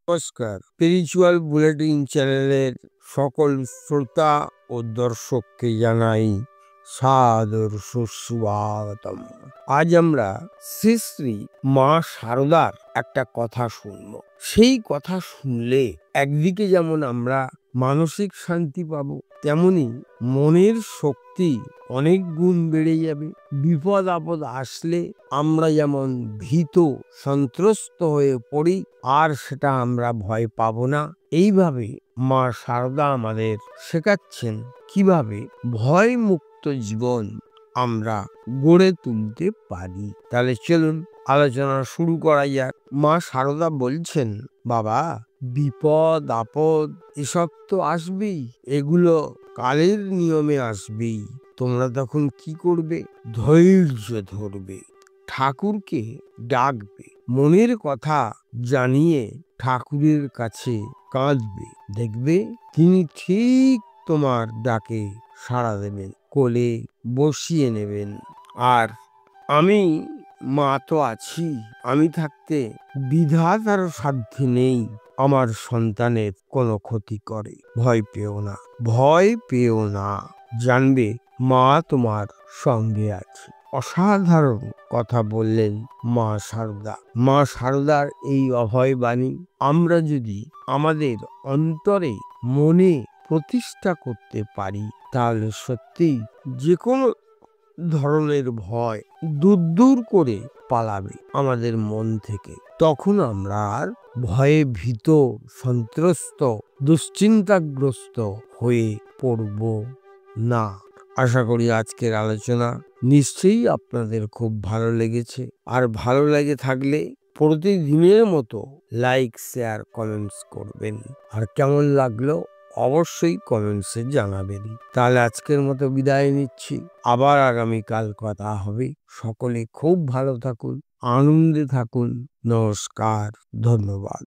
নমস্কার, spiritual bulletin চ্যানেলের সকল শ্রোতা ও দর্শককে জানাই সাদর সুস্বাগতম। আজ আমরা শ্রী শ্রী মা শারদার একটা কথা শুনব। সেই কথা শুনলে একদিকে যেমন আমরা মানসিক শান্তি পাবো, তেমনি মনের শক্তি অনেক গুণ বেড়ে যাবে। বিপদ আপদ আসলে আমরা যেমন ভীত সন্ত্রস্ত হয়ে পড়ি, আর সেটা আমরা ভয় পাবো না। এইভাবে মা শারদা আমাদের শেখাচ্ছেন কিভাবে ভয় মুক্ত জীবন আমরা গড়ে তুলতে পারি। তাহলে চলুন আলোচনা শুরু করা যাক। মা শারদা বলছেন, বাবা, বিপদ আপদ এসব তো আসবেই, এগুলো কালের নিয়মে আসবেই। তোমরা তখন কি করবে? ধৈর্য ধরবে, ঠাকুরকে ডাকবে, মনের কথা জানিয়ে ঠাকুরের কাছে কাঁদবে। দেখবে তিনি ঠিক তোমার ডাকে সাড়া দেবেন, কোলে বসিয়ে নেবেন। আর আমি মা তো আছি, আমি থাকতে বিধাতার সাধ্যে নেই আমার সন্তানের কোনো ক্ষতি করে। ভয় পেও না, ভয় পেও না, জানবে মা তোমার সঙ্গে আছে। অসাধারণ কথা বললেন মা শারদা। মা শারদার এই অভয় বাণী আমরা যদি আমাদের অন্তরে মনে প্রতিষ্ঠা করতে পারি, তাহলে সত্যি যে কোনো ধরনের ভয় দূর দূর করে পালাবে আমাদের মন থেকে। তখন আমরা আর ভয়ে ভীত সন্ত্রস্ত দুশ্চিন্তাগ্রস্ত হয়ে পড়ব না। আশা করি আজকের আলোচনা নিশ্চয়ই আপনাদের খুব ভালো লেগেছে। আর ভালো লেগে থাকলে প্রতিদিনের মতো লাইক, শেয়ার, কমেন্টস করবেন। আর কেমন লাগলো অবশ্যই কমেন্টসে জানাবেন। তাহলে আজকের মতো বিদায় নিচ্ছি, আবার আগামীকাল কথা হবে। সকলে খুব ভালো থাকুন, আনন্দে থাকুন। নমস্কার, ধন্যবাদ।